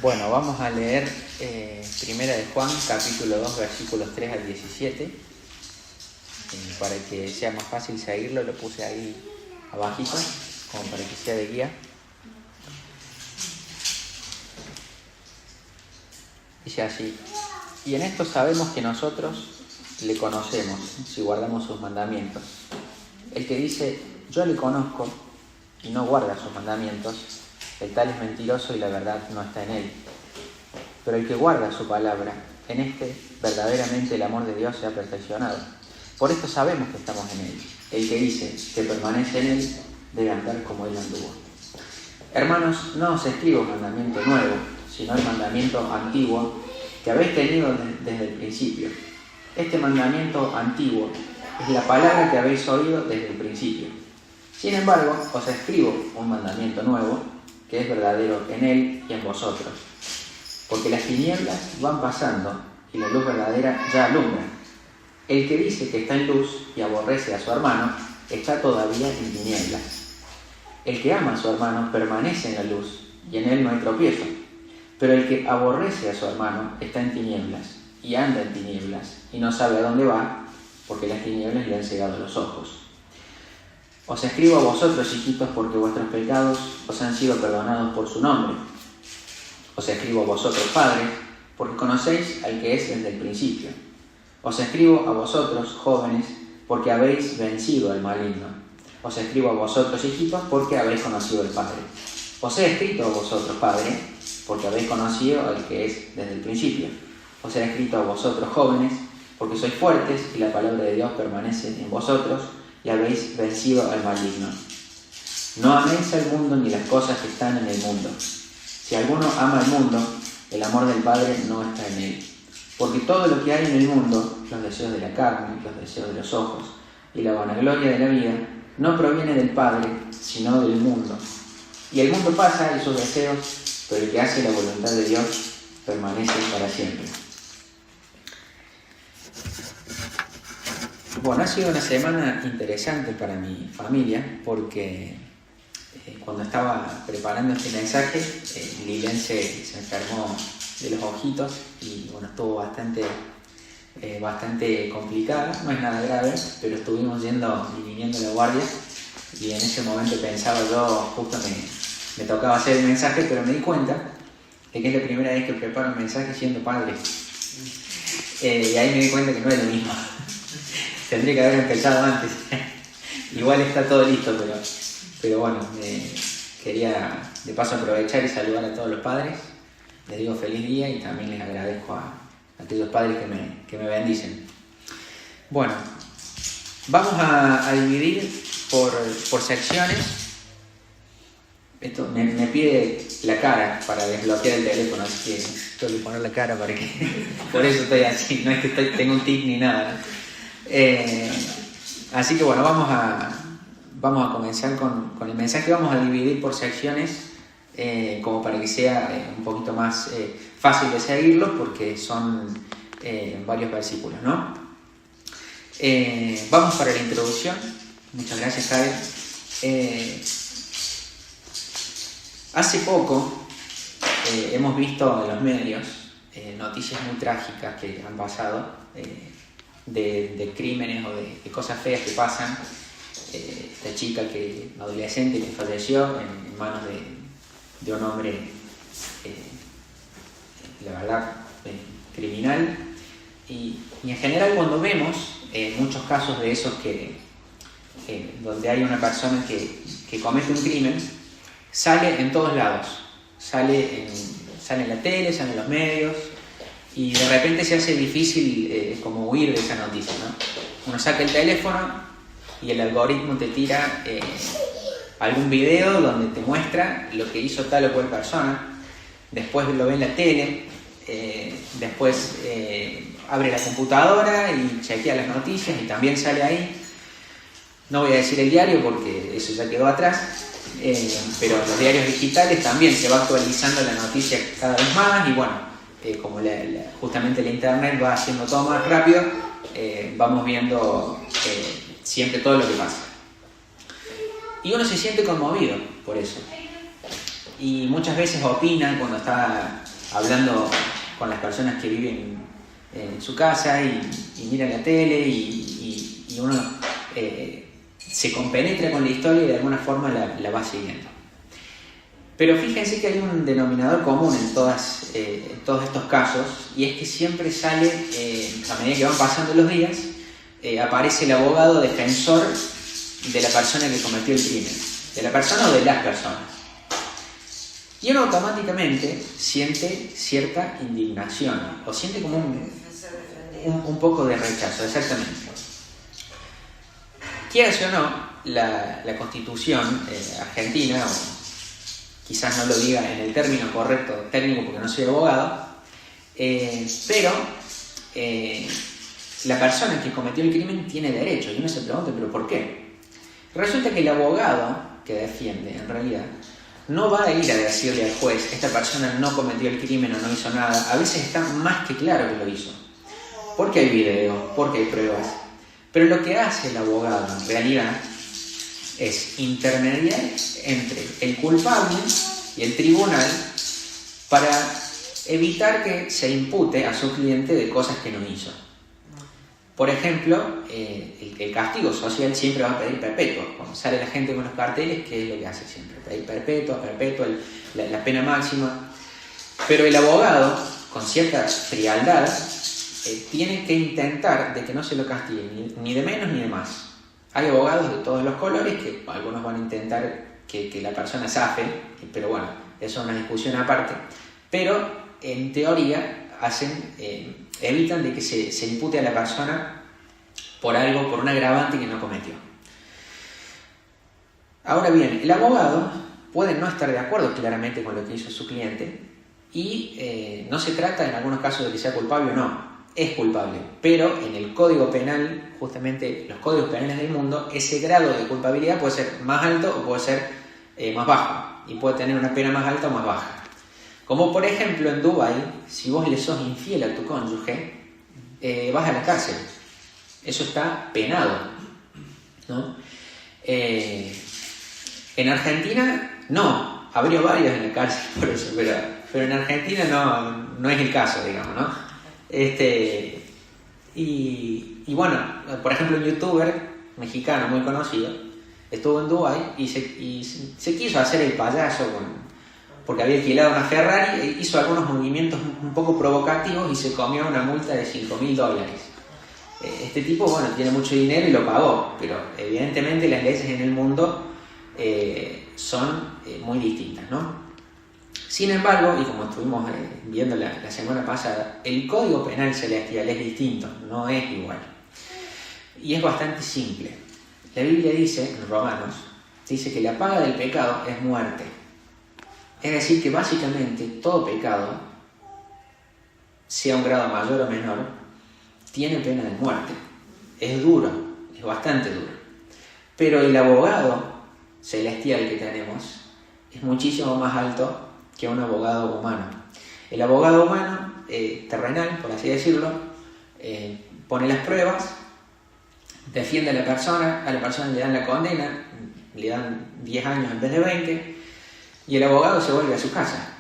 Bueno, vamos a leer Primera de Juan, capítulo 2, versículos 3 al 17. Para que sea más fácil seguirlo, lo puse ahí abajito, como para que sea de guía. Dice así: y en esto sabemos que nosotros le conocemos, si guardamos sus mandamientos. El que dice, yo le conozco, y no guarda sus mandamientos, el tal es mentiroso y la verdad no está en él. Pero el que guarda su palabra, en este verdaderamente el amor de Dios se ha perfeccionado. Por esto sabemos que estamos en él. El que dice que permanece en él, debe andar como él anduvo. Hermanos, no os escribo un mandamiento nuevo, sino el mandamiento antiguo que habéis tenido desde el principio. Este mandamiento antiguo es la palabra que habéis oído desde el principio. Sin embargo, os escribo un mandamiento nuevo, que es verdadero en él y en vosotros. Porque las tinieblas van pasando y la luz verdadera ya alumbra. El que dice que está en luz y aborrece a su hermano, está todavía en tinieblas. El que ama a su hermano permanece en la luz y en él no hay tropiezo. Pero el que aborrece a su hermano está en tinieblas y anda en tinieblas y no sabe a dónde va, porque las tinieblas le han cegado los ojos. Os escribo a vosotros, hijitos, porque vuestros pecados os han sido perdonados por su nombre. Os escribo a vosotros, padres, porque conocéis al que es desde el principio. Os escribo a vosotros, jóvenes, porque habéis vencido al maligno. Os escribo a vosotros, hijitos, porque habéis conocido al Padre. Os he escrito a vosotros, padres, porque habéis conocido al que es desde el principio. Os he escrito a vosotros, jóvenes, porque sois fuertes y la palabra de Dios permanece en vosotros y habéis vencido al maligno. No améis al mundo ni las cosas que están en el mundo. Si alguno ama al mundo, el amor del Padre no está en él. Porque todo lo que hay en el mundo, los deseos de la carne, los deseos de los ojos y la vanagloria de la vida, no proviene del Padre, sino del mundo. Y el mundo pasa y sus deseos, pero el que hace la voluntad de Dios permanece para siempre. Bueno, ha sido una semana interesante para mi familia porque cuando estaba preparando este mensaje, Lilian se enfermó de los ojitos y bueno, estuvo bastante complicada. No es nada grave, pero estuvimos yendo y viniendo a la guardia y en ese momento pensaba yo, justo me tocaba hacer el mensaje, pero me di cuenta de que es la primera vez que preparo un mensaje siendo padre. Y ahí me di cuenta que no es lo mismo. Tendría que haber empezado antes. Igual está todo listo, pero bueno, quería de paso aprovechar y saludar a todos los padres. Les digo feliz día y también les agradezco a aquellos padres que me bendicen. Bueno, vamos a dividir por secciones. Esto me pide la cara para desbloquear el teléfono, así que tengo que poner la cara para que... Por eso estoy así, no es que tengo un tic ni nada. Así que bueno, vamos a comenzar con el mensaje. Vamos a dividir por secciones como para que sea un poquito más fácil de seguirlo, porque son varios versículos, ¿no? Vamos para la introducción. Muchas gracias, Javier. Hace poco hemos visto en los medios noticias muy trágicas que han pasado de crímenes o de cosas feas que pasan. Esta chica adolescente que falleció en manos de un hombre, la verdad, criminal. Y en general, cuando vemos muchos casos de esos donde hay una persona que comete un crimen, sale en todos lados, sale en la tele, sale en los medios, y de repente se hace difícil como huir de esa noticia, ¿no? Uno saca el teléfono y el algoritmo te tira algún video donde te muestra lo que hizo tal o cual persona, después lo ve en la tele, después abre la computadora y chequea las noticias y también sale ahí. No voy a decir el diario porque eso ya quedó atrás, pero los diarios digitales también se va actualizando la noticia cada vez más y bueno, como justamente la internet va haciendo todo más rápido, vamos viendo siempre todo lo que pasa. Y uno se siente conmovido por eso. Y muchas veces opina cuando está hablando con las personas que viven en su casa y miran la tele y uno se compenetra con la historia y de alguna forma la va siguiendo. Pero fíjense que hay un denominador común en todos estos casos, y es que siempre sale, a medida que van pasando los días, aparece el abogado defensor de la persona que cometió el crimen, de la persona o de las personas. Y uno automáticamente siente cierta indignación, o siente como un poco de rechazo, exactamente. Quieras o no, la Constitución argentina, o quizás no lo diga en el término correcto técnico porque no soy abogado, pero la persona que cometió el crimen tiene derecho, y uno se pregunta, ¿pero por qué? Resulta que el abogado que defiende, en realidad, no va a ir a decirle al juez, esta persona no cometió el crimen o no hizo nada. A veces está más que claro que lo hizo, porque hay videos, porque hay pruebas. Pero lo que hace el abogado, en realidad, es intermediar entre el culpable y el tribunal para evitar que se impute a su cliente de cosas que no hizo. Por ejemplo, el castigo social siempre va a pedir perpetuo. Cuando sale la gente con los carteles, ¿qué es lo que hace siempre? Pedir perpetuo, la pena máxima. Pero el abogado, con cierta frialdad, tiene que intentar de que no se lo castigue ni de menos ni de más. Hay abogados de todos los colores que algunos van a intentar que la persona zafe, pero bueno, eso es una discusión aparte. Pero en teoría evitan de que se impute a la persona por algo, por un agravante que no cometió. Ahora bien, el abogado puede no estar de acuerdo claramente con lo que hizo su cliente y no se trata en algunos casos de que sea culpable o no. Es culpable, pero en el Código Penal, justamente los códigos penales del mundo, ese grado de culpabilidad puede ser más alto o puede ser más bajo, y puede tener una pena más alta o más baja. Como por ejemplo en Dubái, si vos le sos infiel a tu cónyuge, vas a la cárcel. Eso está penado, ¿no? En Argentina no, habría varios en la cárcel por eso, pero en Argentina no es el caso, digamos, ¿no? Y bueno, por ejemplo, un youtuber mexicano muy conocido estuvo en Dubái y se quiso hacer el payaso porque había alquilado una Ferrari, e hizo algunos movimientos un poco provocativos y se comió una multa de $5.000. Este tipo, bueno, tiene mucho dinero y lo pagó, pero evidentemente las leyes en el mundo son muy distintas, ¿no? Sin embargo, y como estuvimos viendo la semana pasada, el Código Penal celestial es distinto, no es igual. Y es bastante simple. La Biblia dice, en Romanos, dice que la paga del pecado es muerte. Es decir, que básicamente todo pecado, sea un grado mayor o menor, tiene pena de muerte. Es duro, es bastante duro. Pero el abogado celestial que tenemos es muchísimo más alto que un abogado humano. El abogado humano, terrenal, por así decirlo, pone las pruebas, defiende a la persona le dan la condena, le dan 10 años en vez de 20, y el abogado se vuelve a su casa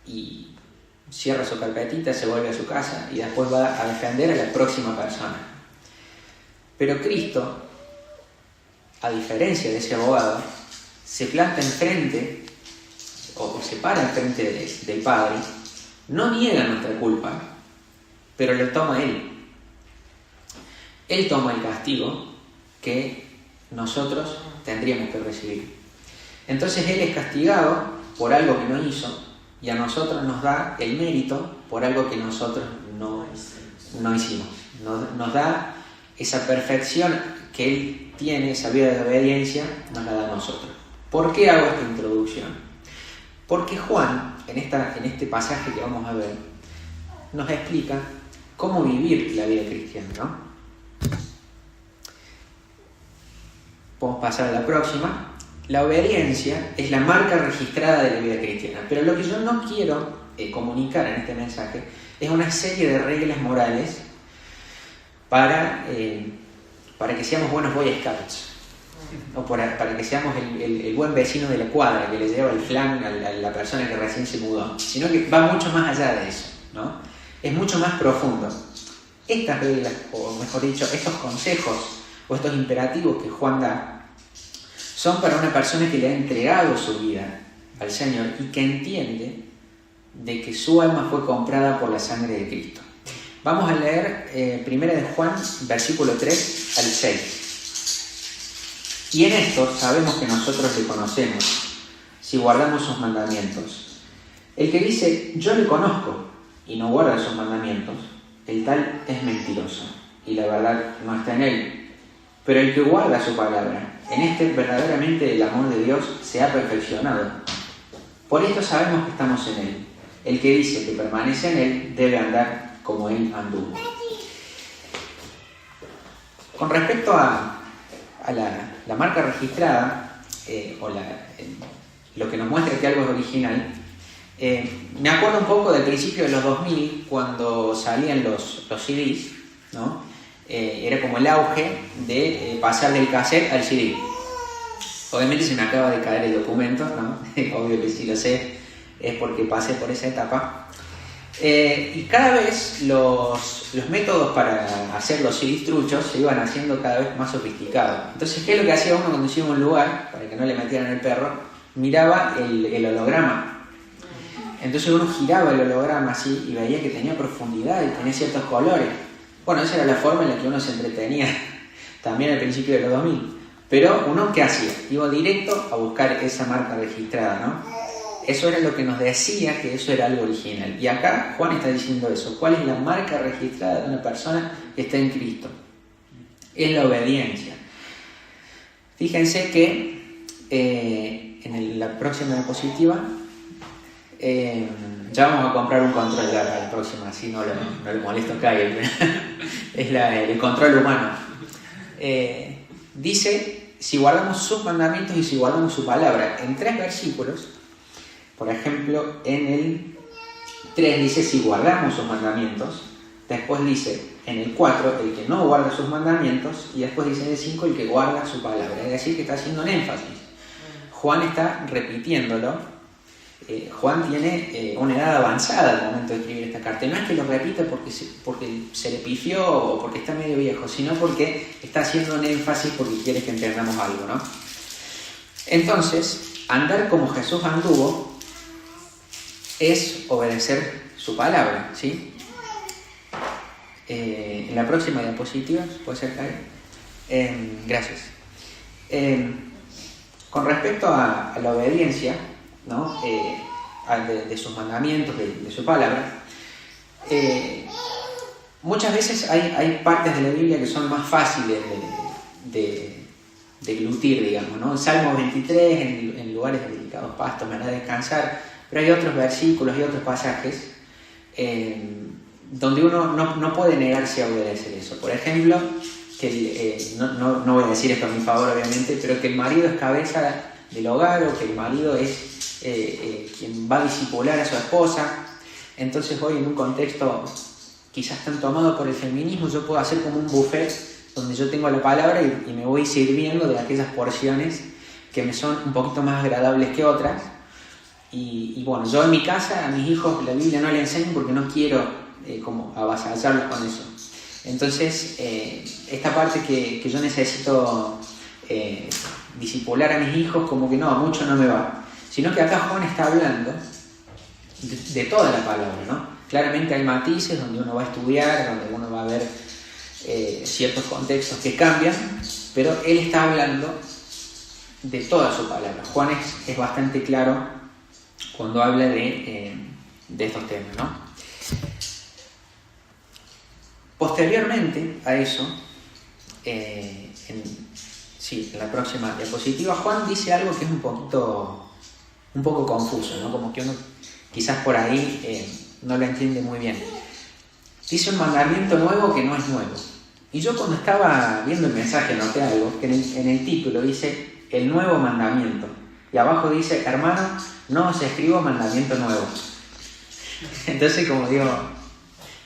y cierra su carpetita, se vuelve a su casa y después va a defender a la próxima persona. Pero Cristo, a diferencia de ese abogado, se planta enfrente o se para enfrente del Padre, no niega nuestra culpa, pero lo toma Él. Él toma el castigo que nosotros tendríamos que recibir. Entonces Él es castigado por algo que no hizo y a nosotros nos da el mérito por algo que nosotros no hicimos. Nos da esa perfección que Él tiene, esa vida de obediencia, nos la da a nosotros. ¿Por qué hago esta introducción? Porque Juan, en este pasaje que vamos a ver, nos explica cómo vivir la vida cristiana, ¿no? Podemos pasar a la próxima. La obediencia es la marca registrada de la vida cristiana, pero lo que yo no quiero comunicar en este mensaje es una serie de reglas morales para que seamos buenos Boy Scouts. o para que seamos el buen vecino de la cuadra que le lleva el flan a la persona que recién se mudó, sino que va mucho más allá de eso, ¿no? Es mucho más profundo. Estas reglas, o mejor dicho, estos consejos o estos imperativos que Juan da, son para una persona que le ha entregado su vida al Señor y que entiende de que su alma fue comprada por la sangre de Cristo. Vamos a leer 1 de Juan, versículo 3 al 6. Y en esto sabemos que nosotros le conocemos, si guardamos sus mandamientos. El que dice, yo le conozco, y no guarda sus mandamientos, el tal es mentiroso, y la verdad no está en él. Pero el que guarda su palabra, en este verdaderamente el amor de Dios se ha perfeccionado. Por esto sabemos que estamos en él. El que dice que permanece en él debe andar como él anduvo. Con respecto a la marca registrada, lo que nos muestra que algo es original, me acuerdo un poco del principio de los 2000, cuando salían los CDs, ¿no? Era como el auge de pasar del cassette al CD. Obviamente se me acaba de caer el documento, ¿no? Obvio que sí lo sé, es porque pasé por esa etapa. Y cada vez los métodos para hacer los CDs truchos se iban haciendo cada vez más sofisticados. Entonces, ¿qué es lo que hacía uno cuando iba a un lugar, para que no le metieran el perro? Miraba el holograma. Entonces uno giraba el holograma así y veía que tenía profundidad y tenía ciertos colores. Bueno, esa era la forma en la que uno se entretenía también al principio de los 2000. Pero uno, ¿qué hacía? Iba directo a buscar esa marca registrada, ¿no? Eso era lo que nos decía que eso era algo original. Y acá Juan está diciendo eso. ¿Cuál es la marca registrada de una persona que está en Cristo? Es la obediencia. Fíjense que en la próxima diapositiva ya vamos a comprar un control a la próxima, así no le molesto a Kyle. Es el control humano. Dice, si guardamos sus mandamientos y si guardamos su palabra. En 3 versículos, por ejemplo, en el 3 dice, si guardamos sus mandamientos. Después dice, en el 4, el que no guarda sus mandamientos. Y después dice en el 5, el que guarda su palabra. Es decir, que está haciendo un énfasis. Juan está repitiéndolo. Juan tiene una edad avanzada al momento de escribir esta carta. No es que lo repita porque se le pifió o porque está medio viejo, sino porque está haciendo un énfasis porque quiere que entendamos algo, ¿no? Entonces, andar como Jesús anduvo es obedecer su palabra, ¿sí? En la próxima diapositiva, ¿puede ser, Karen? Gracias. Con respecto a la obediencia, ¿no? De sus mandamientos, de su palabra, muchas veces hay partes de la Biblia que son más fáciles de glutir, digamos, ¿no? En Salmo 23, en lugares de delicados pastos me hará descansar, pero hay otros versículos y otros pasajes donde uno no puede negarse a obedecer eso. Por ejemplo, que no voy a decir esto a mi favor, obviamente, pero que el marido es cabeza del hogar, o que el marido es quien va a discipular a su esposa. Entonces hoy, en un contexto quizás tan tomado por el feminismo, yo puedo hacer como un buffet donde yo tengo la palabra y me voy sirviendo de aquellas porciones que me son un poquito más agradables que otras. Y bueno, yo en mi casa a mis hijos la Biblia no le enseño porque no quiero como avasallarlos con eso. Entonces esta parte que yo necesito discipular a mis hijos, como que mucho no me va. Sino que acá Juan está hablando de toda la palabra, ¿no? Claramente hay matices donde uno va a estudiar, donde uno va a ver ciertos contextos que cambian, pero él está hablando de toda su palabra. Juan es bastante claro cuando habla de estos temas, ¿no? Posteriormente a eso, en la próxima diapositiva, Juan dice algo que es un poco confuso, ¿no? Como que uno quizás por ahí no lo entiende muy bien. Dice un mandamiento nuevo que no es nuevo. Y yo, cuando estaba viendo el mensaje, noté algo, que en el título dice el nuevo mandamiento. Y abajo dice, hermano, no os escribo mandamiento nuevo. Entonces, como digo,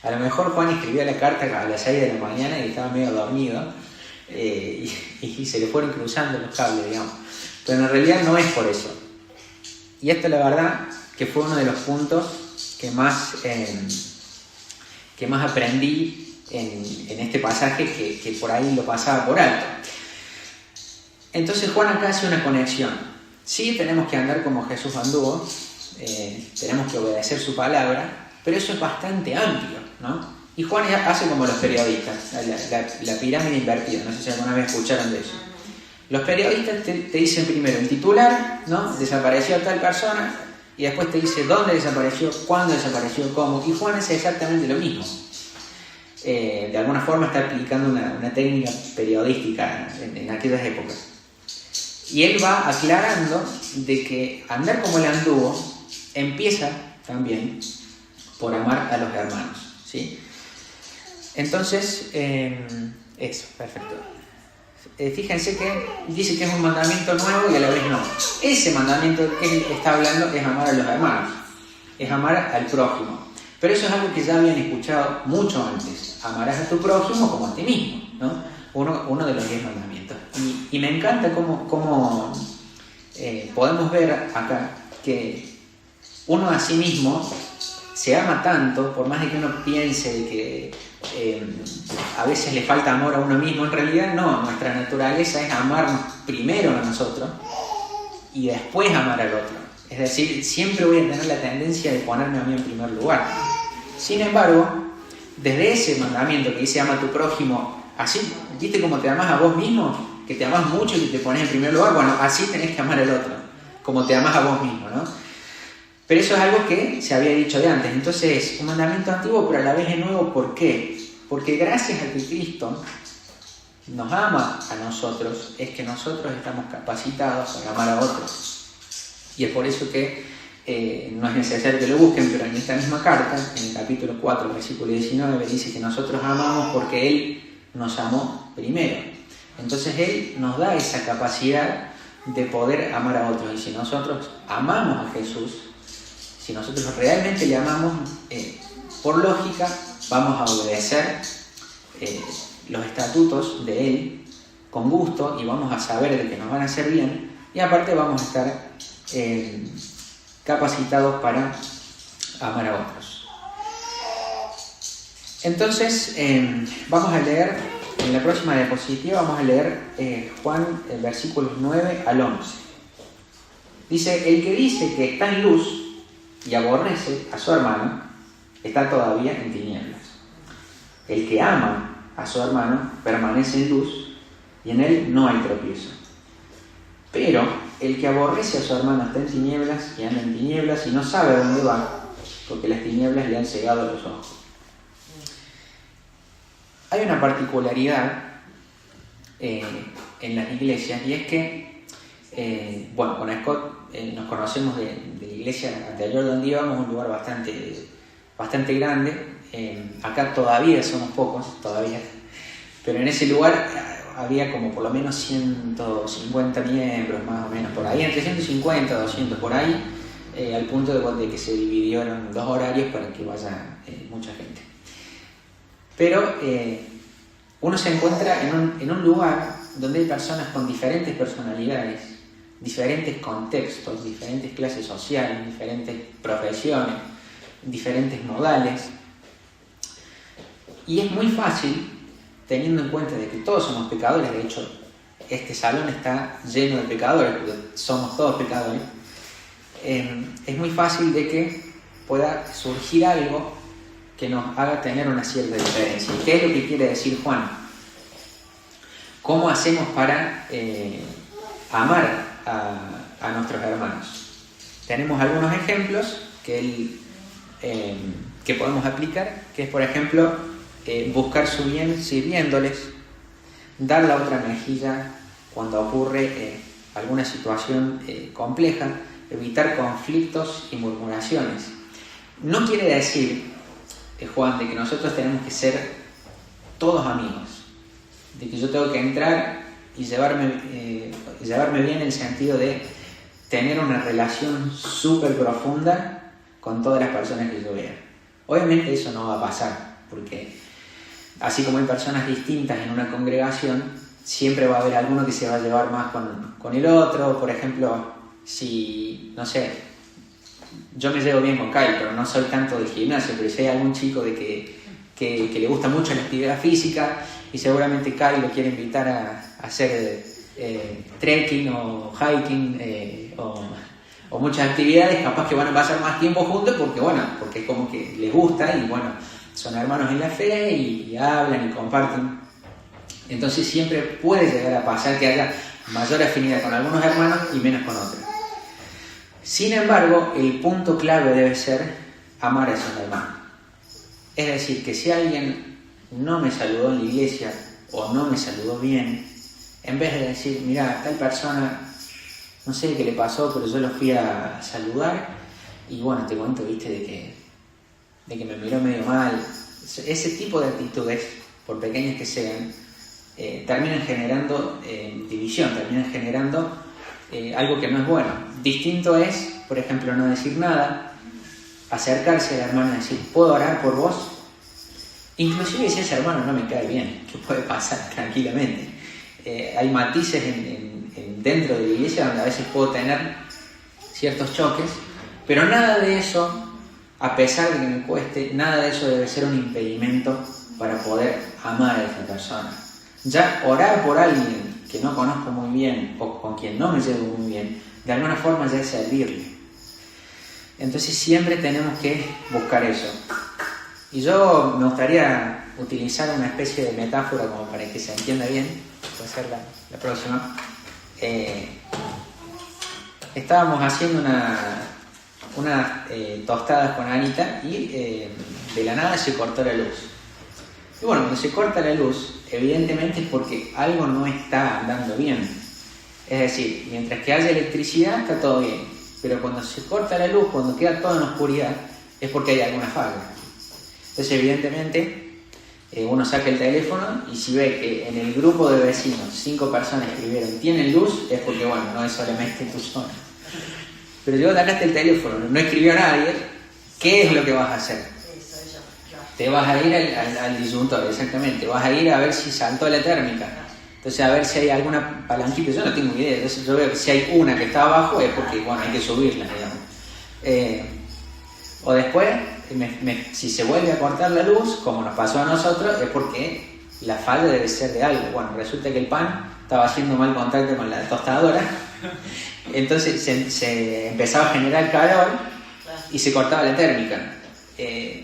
a lo mejor Juan escribió la carta a las 6 de la mañana y estaba medio dormido. y se le fueron cruzando los cables, digamos. Pero en realidad no es por eso. Y esto la verdad que fue uno de los puntos que más aprendí en este pasaje, que por ahí lo pasaba por alto. Entonces Juan acá hace una conexión. Sí, tenemos que andar como Jesús anduvo, tenemos que obedecer su palabra, pero eso es bastante amplio, ¿no? Y Juan hace como los periodistas, la pirámide invertida, no sé si alguna vez escucharon de eso. Los periodistas te dicen primero el titular, ¿no? Desapareció tal persona, y después te dice dónde desapareció, cuándo desapareció, cómo. Y Juan hace exactamente lo mismo. De alguna forma está aplicando una técnica periodística en aquellas épocas. Y él va aclarando de que andar como él anduvo empieza también por amar a los hermanos, ¿sí? Entonces, eso, perfecto. Fíjense que dice que es un mandamiento nuevo y a la vez no. Ese mandamiento que él está hablando es amar a los hermanos, es amar al prójimo. Pero eso es algo que ya habían escuchado mucho antes. Amarás a tu prójimo como a ti mismo, ¿no? Uno de los 10 mandamientos. Y me encanta cómo podemos ver acá que uno a sí mismo se ama tanto, por más de que uno piense de que a veces le falta amor a uno mismo. En realidad no, nuestra naturaleza es amarnos primero a nosotros y después amar al otro. Es decir, siempre voy a tener la tendencia de ponerme a mí en primer lugar. Sin embargo, desde ese mandamiento que dice ama a tu prójimo, así, ¿viste cómo te amas a vos mismo? Que te amas mucho y que te pones en primer lugar. Bueno, así tenés que amar al otro, como te amas a vos mismo, ¿no? Pero eso es algo que se había dicho de antes. Entonces, un mandamiento antiguo, pero a la vez es nuevo. ¿Por qué? Porque gracias a que Cristo nos ama a nosotros, es que nosotros estamos capacitados para amar a otros. Y es por eso que no es necesario que lo busquen, pero en esta misma carta, en el capítulo 4, versículo 19, dice que nosotros amamos porque Él nos amó primero. Entonces Él nos da esa capacidad de poder amar a otros. Y si nosotros amamos a Jesús, si nosotros realmente le amamos, por lógica vamos a obedecer los estatutos de Él con gusto y vamos a saber de que nos van a hacer bien, y aparte vamos a estar capacitados para amar a otros. Entonces vamos a leer, en la próxima diapositiva vamos a leer Juan, versículos 9 al 11. Dice: el que dice que está en luz y aborrece a su hermano está todavía en tinieblas. El que ama a su hermano permanece en luz y en él no hay tropiezo. Pero el que aborrece a su hermano está en tinieblas y anda en tinieblas y no sabe a dónde va, porque las tinieblas le han cegado los ojos. Hay una particularidad en las iglesias, y es que, con Scott nos conocemos de la iglesia anterior donde íbamos, un lugar bastante grande. Acá todavía somos pocos, pero en ese lugar había como por lo menos 150 miembros, más o menos, por ahí, entre 150 y 200, por ahí, al punto de que se dividieron 2 horarios para que vaya mucha gente. Pero uno se encuentra en un lugar donde hay personas con diferentes personalidades, diferentes contextos, diferentes clases sociales, diferentes profesiones, diferentes modales. Y es muy fácil, teniendo en cuenta de que todos somos pecadores. De hecho, este salón está lleno de pecadores, porque somos todos pecadores. Es muy fácil de que pueda surgir algo que nos haga tener una cierta diferencia. ¿Qué es lo que quiere decir Juan? ¿Cómo hacemos para amar a nuestros hermanos? Tenemos algunos ejemplos que podemos aplicar, que es, por ejemplo, buscar su bien sirviéndoles, dar la otra mejilla cuando ocurre alguna situación compleja, evitar conflictos y murmuraciones. No quiere decir, Juan, de que nosotros tenemos que ser todos amigos, de que yo tengo que entrar y llevarme bien, en el sentido de tener una relación súper profunda con todas las personas que yo vea. Obviamente eso no va a pasar, porque así como hay personas distintas en una congregación, siempre va a haber alguno que se va a llevar más con el otro. Por ejemplo, si, no sé, yo me llevo bien con Kyle, pero no soy tanto del gimnasio, pero si hay algún chico de que le gusta mucho la actividad física y seguramente Kyle lo quiere invitar a hacer trekking o hiking o muchas actividades, capaz que van a pasar más tiempo juntos porque es como que les gusta y bueno, son hermanos en la fe y hablan y comparten. Entonces siempre puede llegar a pasar que haya mayor afinidad con algunos hermanos y menos con otros. Sin embargo, el punto clave debe ser amar a esos hermanos. Es decir, que si alguien no me saludó en la iglesia o no me saludó bien, en vez de decir, mira, tal persona, no sé qué le pasó, pero yo lo fui a saludar y bueno, te cuento, viste, de que me miró medio mal. Ese tipo de actitudes, por pequeñas que sean, terminan generando división, terminan generando algo que no es bueno. Distinto es, por ejemplo, no decir nada, acercarse al hermano y decir, ¿puedo orar por vos? Inclusive si ese hermano no me cae bien, que puede pasar tranquilamente. Hay matices dentro de la iglesia donde a veces puedo tener ciertos choques, pero nada de eso, a pesar de que me cueste, nada de eso debe ser un impedimento para poder amar a esa persona. Ya orar por alguien que no conozco muy bien o con quien no me llevo muy bien, de alguna forma ya es servirle. Entonces siempre tenemos que buscar eso. Y yo me gustaría utilizar una especie de metáfora como para que se entienda bien. Puede ser la próxima. Estábamos haciendo unas tostadas con Anita y de la nada se cortó la luz. Y bueno, cuando se corta la luz, evidentemente es porque algo no está andando bien. Es decir, mientras que haya electricidad está todo bien, pero cuando se corta la luz, cuando queda todo en oscuridad, es porque hay alguna falla. Entonces evidentemente uno saca el teléfono y si ve que en el grupo de vecinos 5 personas escribieron ¿tienen luz? Es porque bueno, no es solamente tu zona. Pero yo sacaste el teléfono, no escribió nadie, ¿qué es lo que vas a hacer? Te vas a ir al disyuntor, exactamente, vas a ir a ver si saltó la térmica. Entonces a ver si hay alguna palanquita, yo no tengo idea, entonces yo veo que si hay una que está abajo es porque bueno, hay que subirla, digamos. O después, si se vuelve a cortar la luz, como nos pasó a nosotros, es porque la falla debe ser de algo. Bueno, resulta que el pan estaba haciendo mal contacto con la tostadora, entonces se empezaba a generar calor y se cortaba la térmica.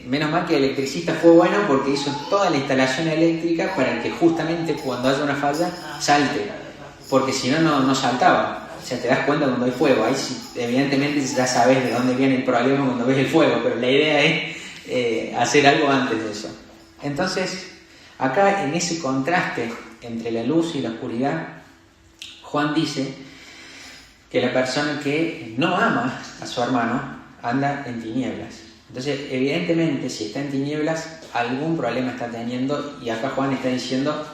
Menos mal que el electricista fue bueno porque hizo toda la instalación eléctrica para que justamente cuando haya una falla salte, porque si no, no saltaba. O sea, te das cuenta cuando hay fuego. Ahí sí, evidentemente ya sabes de dónde viene el problema cuando ves el fuego, pero la idea es hacer algo antes de eso. Entonces, acá en ese contraste entre la luz y la oscuridad, Juan dice que la persona que no ama a su hermano anda en tinieblas. Entonces, evidentemente, si está en tinieblas, algún problema está teniendo, y acá Juan está diciendo,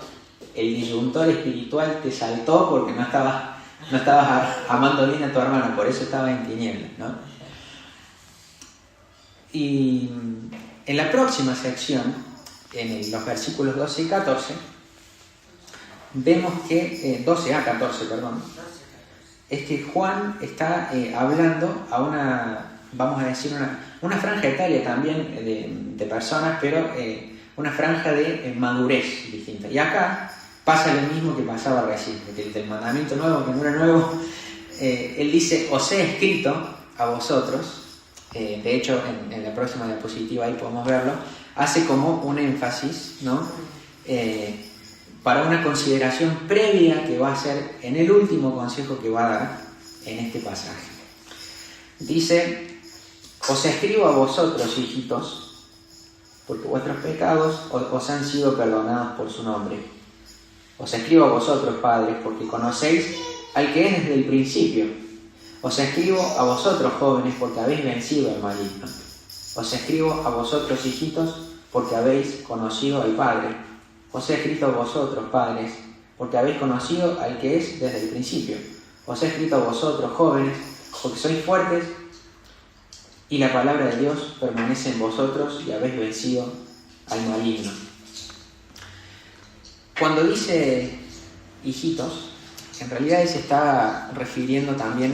el disyuntor espiritual te saltó porque no estabas amando bien a tu hermano, por eso estabas en tinieblas, ¿no? Y en la próxima sección, en los versículos 12 y 14, vemos que, 12 a 14, perdón, es que Juan está hablando a vamos a decir, una franja etaria también de personas, pero una franja de madurez distinta. Y acá pasa lo mismo que pasaba recién, del mandamiento nuevo, que no era nuevo. Él dice, os he escrito a vosotros, de hecho en la próxima diapositiva ahí podemos verlo, hace como un énfasis, ¿no? Para una consideración previa que va a hacer en el último consejo que va a dar en este pasaje. Dice, os escribo a vosotros, hijitos, porque vuestros pecados os han sido perdonados por su nombre. Os escribo a vosotros, padres, porque conocéis al que es desde el principio. Os escribo a vosotros, jóvenes, porque habéis vencido al maligno. Os escribo a vosotros, hijitos, porque habéis conocido al Padre. Os he escrito a vosotros, padres, porque habéis conocido al que es desde el principio. Os he escrito a vosotros, jóvenes, porque sois fuertes y la palabra de Dios permanece en vosotros y habéis vencido al maligno. Cuando dice hijitos, en realidad él se está refiriendo también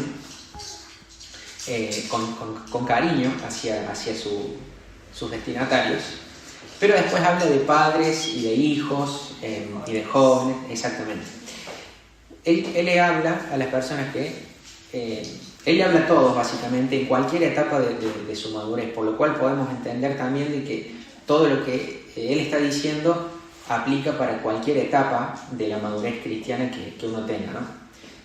con cariño hacia sus destinatarios, pero después habla de padres y de hijos y de jóvenes, exactamente. Él le habla a las personas él le habla a todos básicamente en cualquier etapa de su madurez, por lo cual podemos entender también de que todo lo que él está diciendo aplica para cualquier etapa de la madurez cristiana que uno tenga, ¿no?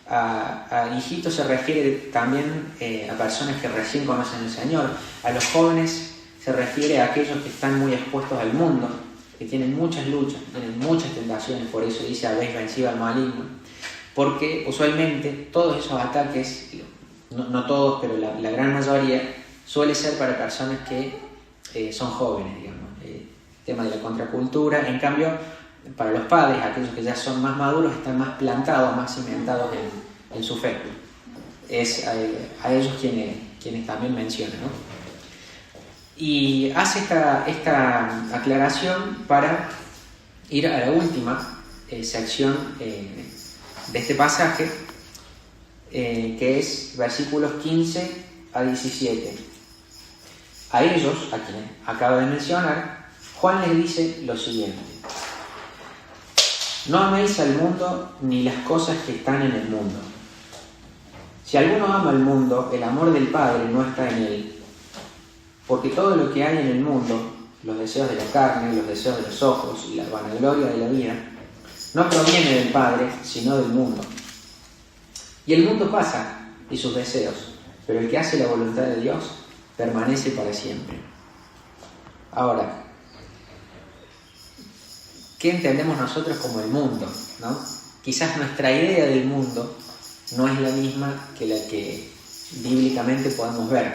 A hijitos se refiere también a personas que recién conocen al Señor. A los jóvenes se refiere a aquellos que están muy expuestos al mundo, que tienen muchas luchas, tienen muchas tentaciones. Por eso dice: habéis vencido al maligno, porque usualmente todos esos ataques, no todos, pero la gran mayoría, suele ser para personas que son jóvenes, digamos. Tema de la contracultura. En cambio, para los padres, aquellos que ya son más maduros, están más plantados, más cimentados en su fe. Es a ellos quienes también menciona, ¿no? Y hace esta aclaración para ir a la última sección de este pasaje, que es versículos 15 a 17. A ellos, a quienes acaba de mencionar, Juan les dice lo siguiente: no améis al mundo ni las cosas que están en el mundo. Si alguno ama al mundo, el amor del Padre no está en él. Porque todo lo que hay en el mundo, los deseos de la carne, los deseos de los ojos y la vanagloria de la vida, no proviene del Padre, sino del mundo. Y el mundo pasa, y sus deseos, pero el que hace la voluntad de Dios permanece para siempre. Ahora, ¿qué entendemos nosotros como el mundo, ¿no? Quizás nuestra idea del mundo no es la misma que la que bíblicamente podemos ver.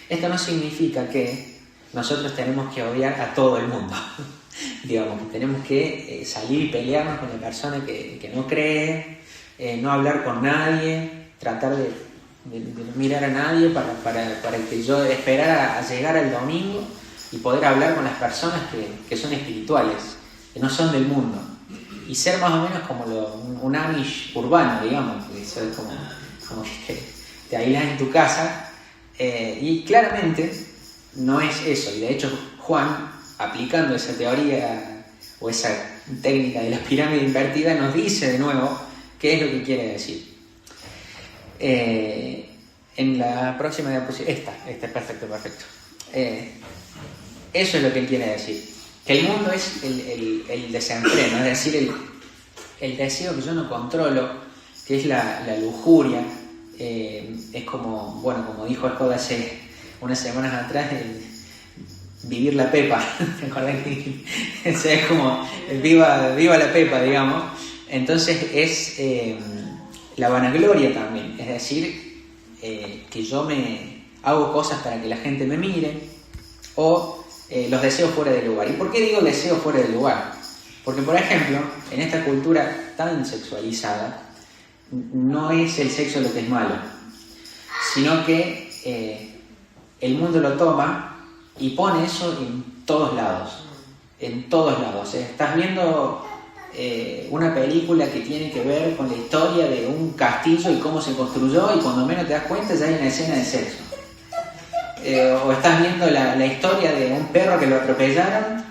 Esto no significa que nosotros tenemos que odiar a todo el mundo. Digamos, que tenemos que salir y pelearnos con la persona que no cree, no hablar con nadie, tratar de no mirar a nadie para que yo esperara a llegar al domingo y poder hablar con las personas que son espirituales, que no son del mundo, y ser más o menos como un Amish urbano, digamos, que ser como que te aíslas en tu casa, y claramente no es eso. Y de hecho Juan, aplicando esa teoría o esa técnica de la pirámide invertida, nos dice de nuevo qué es lo que quiere decir. En la próxima diapositiva, esta es perfecto. Eso es lo que él quiere decir. Que el mundo es el desenfreno, es decir, el deseo que yo no controlo, que es la lujuria. Es como dijo Scott hace unas semanas atrás, vivir la pepa. ¿Te acordás que es como viva la pepa, digamos? Entonces es la vanagloria también, es decir, que yo me hago cosas para que la gente me mire, o los deseos fuera de lugar. ¿Y por qué digo deseos fuera de lugar? Porque, por ejemplo, en esta cultura tan sexualizada, no es el sexo lo que es malo, sino que el mundo lo toma y pone eso en todos lados. Estás viendo una película que tiene que ver con la historia de un castillo y cómo se construyó, y cuando menos te das cuenta ya hay una escena de sexo. O estás viendo la historia de un perro que lo atropellaron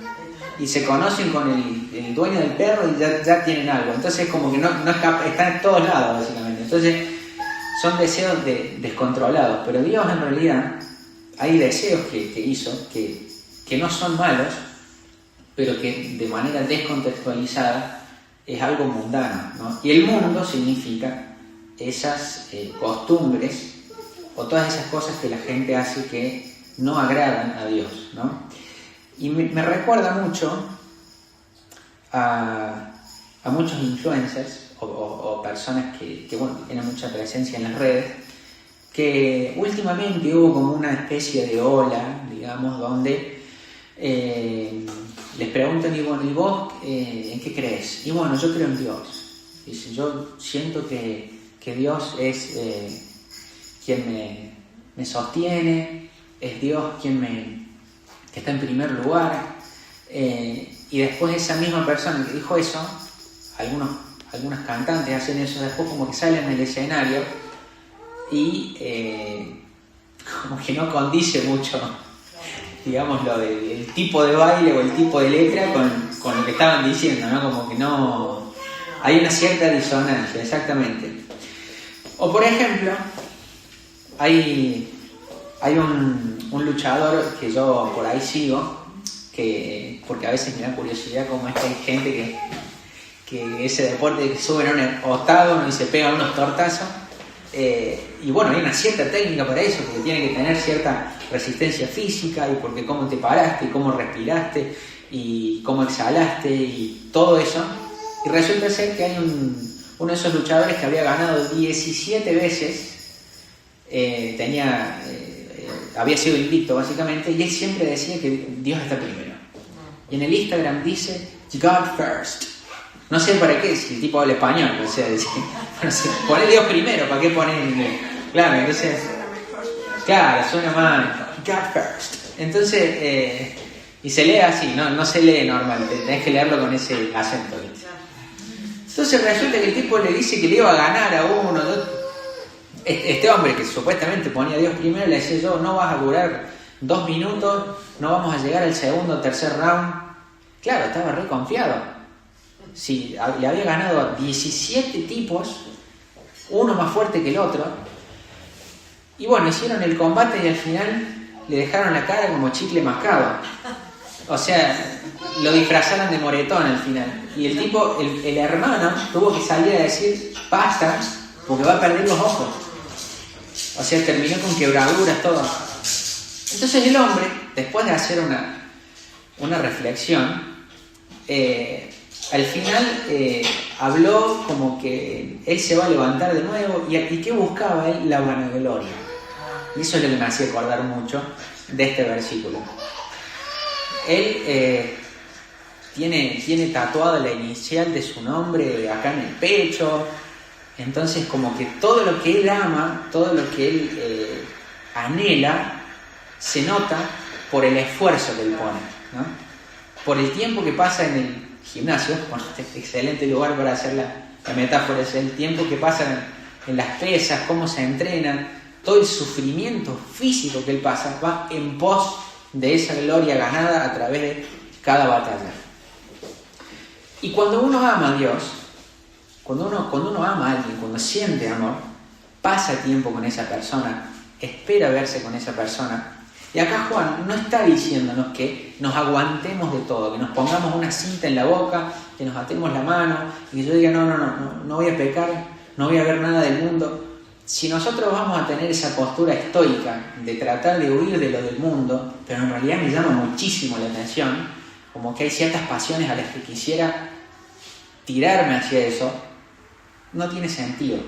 y se conocen con el dueño del perro y ya tienen algo. Entonces como que no están en todos lados, básicamente. Entonces son deseos descontrolados, pero Dios en realidad hay deseos que hizo que no son malos, pero que de manera descontextualizada es algo mundano, ¿no? Y el mundo significa esas costumbres o todas esas cosas que la gente hace que no agradan a Dios, ¿no? Y me recuerda mucho a muchos influencers o personas que tienen mucha presencia en las redes, que últimamente hubo como una especie de ola, digamos, donde les preguntan: ¿y vos en qué crees? Y bueno, yo creo en Dios. Dice: yo siento que Dios es quien me sostiene, es Dios que está en primer lugar. Y después esa misma persona que dijo eso, algunos cantantes hacen eso, después como que salen del escenario y como que no condice mucho, digamos, el tipo de baile o el tipo de letra con lo que estaban diciendo, ¿no? Como que no... Hay una cierta disonancia, exactamente. O por ejemplo, hay un luchador que yo por ahí sigo, porque a veces me da curiosidad cómo es que hay gente que ese deporte que suben a un octágono y se pegan unos tortazos. Y bueno, hay una cierta técnica para eso, porque tiene que tener cierta resistencia física, y porque cómo te paraste, y cómo respiraste, y cómo exhalaste, y todo eso. Y resulta ser que hay uno de esos luchadores que había ganado 17 veces, había sido invicto básicamente, y él siempre decía que Dios está primero. Y en el Instagram dice, God first. No sé para qué, si el tipo habla español, o sea, poner Dios primero, ¿para qué poner? Claro, entonces, claro, suena mal, God first. Entonces, y se lee así, no se lee normal, tenés que leerlo con ese acento, ¿viste? Entonces resulta que el tipo le dice que le iba a ganar a uno, este hombre que supuestamente ponía a Dios primero, le decía yo, no vas a durar 2 minutos, no vamos a llegar al segundo o tercer round. Claro, estaba re confiado. Sí, le había ganado a 17 tipos, uno más fuerte que el otro. Y bueno, hicieron el combate y al final le dejaron la cara como chicle mascado. O sea, lo disfrazaron de moretón al final. Y el tipo, el hermano, tuvo que salir a decir, basta, porque va a perder los ojos. O sea, terminó con quebraduras, todo. Entonces el hombre, después de hacer una reflexión, al final habló como que él se va a levantar de nuevo. ¿Y qué buscaba él? La vanagloria. Y eso es lo que me hacía acordar mucho de este versículo. Él tiene tatuada la inicial de su nombre acá en el pecho. Entonces como que todo lo que él ama, todo lo que él anhela, se nota por el esfuerzo que él pone, ¿no? Por el tiempo que pasa en el gimnasio, bueno, excelente lugar para hacer la metáfora, es el tiempo que pasa en las pesas, cómo se entrenan, todo el sufrimiento físico que él pasa va en pos de esa gloria ganada a través de cada batalla. Y cuando uno ama a Dios, cuando uno ama a alguien, cuando siente amor, pasa tiempo con esa persona, espera verse con esa persona. Y acá Juan no está diciéndonos que nos aguantemos de todo, que nos pongamos una cinta en la boca, que nos atemos la mano y que yo diga no voy a pecar, no voy a ver nada del mundo. Si nosotros vamos a tener esa postura estoica de tratar de huir de lo del mundo, pero en realidad me llama muchísimo la atención, como que hay ciertas pasiones a las que quisiera tirarme hacia eso, no tiene sentido.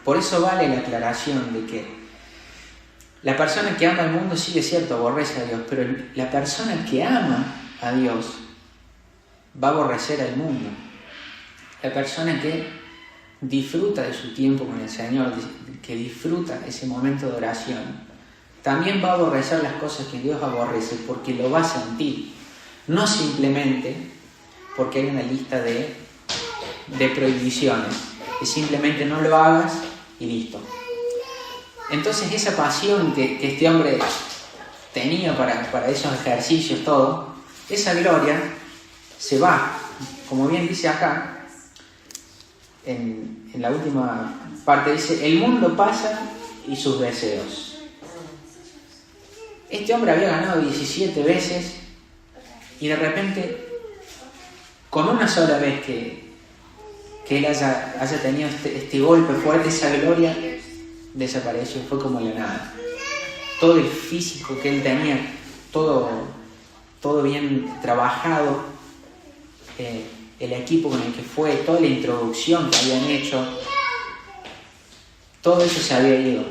Por eso vale la aclaración de que la persona que ama al mundo, sí es cierto, aborrece a Dios, pero la persona que ama a Dios va a aborrecer al mundo. La persona que disfruta de su tiempo con el Señor, que disfruta ese momento de oración, también va a aborrecer las cosas que Dios aborrece, porque lo va a sentir, no simplemente porque hay una lista de prohibiciones, que simplemente no lo hagas y listo. Entonces esa pasión que este hombre tenía para esos ejercicios, todo, esa gloria se va, como bien dice acá, en la última parte dice, el mundo pasa y sus deseos. Este hombre había ganado 17 veces y de repente, con una sola vez que él haya tenido este golpe fuerte, esa gloria desapareció, fue como la nada. Todo el físico que él tenía, todo bien trabajado, el equipo con el que fue, toda la introducción que habían hecho, todo eso se había ido.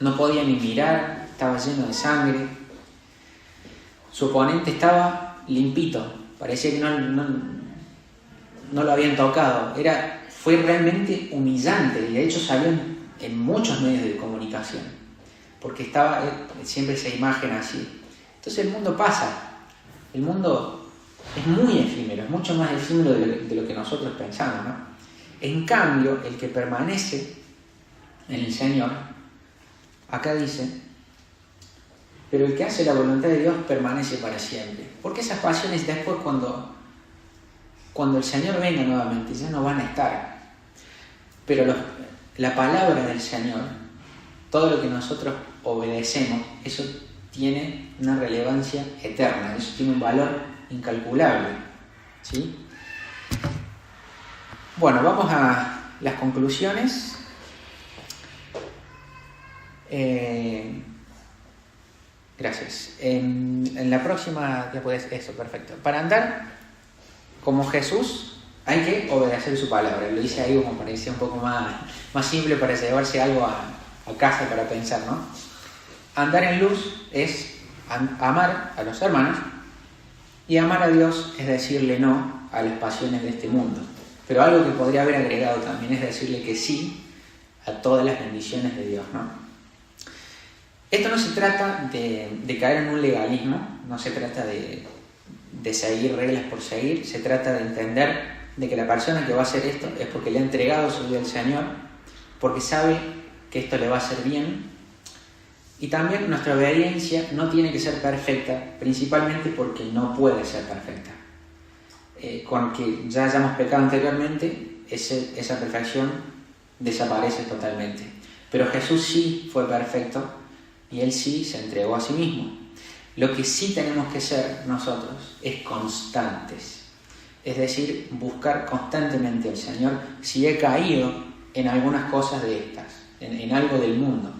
No podía ni mirar, estaba lleno de sangre. Su oponente estaba limpito, parecía que no lo habían tocado. Fue realmente humillante y de hecho salió en muchos medios de comunicación, porque estaba siempre esa imagen así. Entonces el mundo pasa, el mundo es muy efímero, es mucho más efímero de lo que nosotros pensamos, ¿no? En cambio, el que permanece en el Señor, acá dice, pero el que hace la voluntad de Dios permanece para siempre. Porque esas pasiones después cuando el Señor venga nuevamente ya no van a estar. Pero la palabra del Señor, todo lo que nosotros obedecemos, eso tiene una relevancia eterna, eso tiene un valor incalculable, ¿sí? Bueno, vamos a las conclusiones. Gracias. En la próxima ya puedes, eso, perfecto. Para andar como Jesús hay que obedecer su palabra. Lo dice ahí como para que sea un poco más simple, para llevarse algo a casa para pensar, ¿no? Andar en luz es amar a los hermanos, y amar a Dios es decirle no a las pasiones de este mundo. Pero algo que podría haber agregado también es decirle que sí a todas las bendiciones de Dios, ¿no? Esto no se trata de caer en un legalismo, no se trata de seguir reglas por seguir, se trata de entender de que la persona que va a hacer esto es porque le ha entregado su vida al Señor, porque sabe que esto le va a hacer bien. Y también nuestra obediencia no tiene que ser perfecta, principalmente porque no puede ser perfecta. Con que ya hayamos pecado anteriormente, esa perfección desaparece totalmente. Pero Jesús sí fue perfecto y Él sí se entregó a sí mismo. Lo que sí tenemos que ser nosotros es constantes. Es decir, buscar constantemente al Señor si he caído en algunas cosas de estas, en algo del mundo.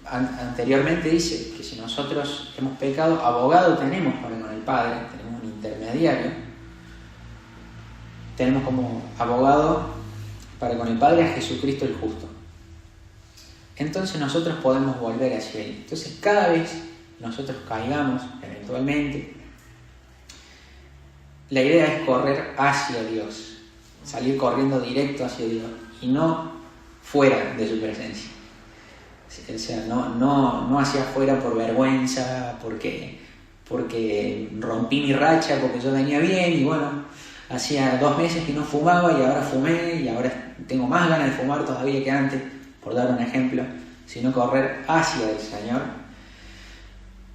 Anteriormente dice que si nosotros hemos pecado, abogado tenemos para con el Padre, tenemos un intermediario, tenemos como abogado para con el Padre a Jesucristo el justo. Entonces nosotros podemos volver hacia Él. Entonces cada vez nosotros caigamos eventualmente, la idea es correr hacia Dios, salir corriendo directo hacia Dios y no fuera de su presencia. O sea, no hacia afuera por vergüenza, porque rompí mi racha, porque yo venía bien y bueno, hacía 2 meses que no fumaba y ahora fumé y ahora tengo más ganas de fumar todavía que antes, por dar un ejemplo, sino correr hacia el Señor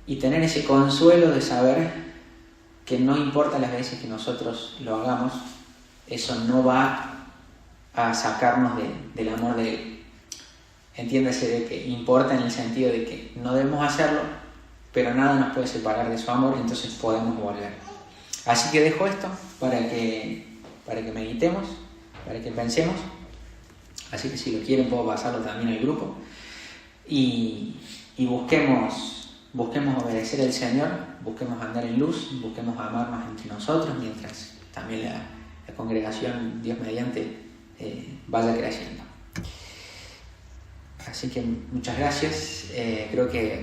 y tener ese consuelo de saber que no importa las veces que nosotros lo hagamos, eso no va a sacarnos del amor de Él. Entiéndase de que importa en el sentido de que no debemos hacerlo, pero nada nos puede separar de su amor y entonces podemos volver. Así que dejo esto para que meditemos, para que pensemos. Así que si lo quieren puedo pasarlo también al grupo. Y busquemos obedecer al Señor, busquemos andar en luz, busquemos amarnos entre nosotros, mientras también la congregación, Dios mediante, vaya creciendo. Así que muchas gracias. Creo que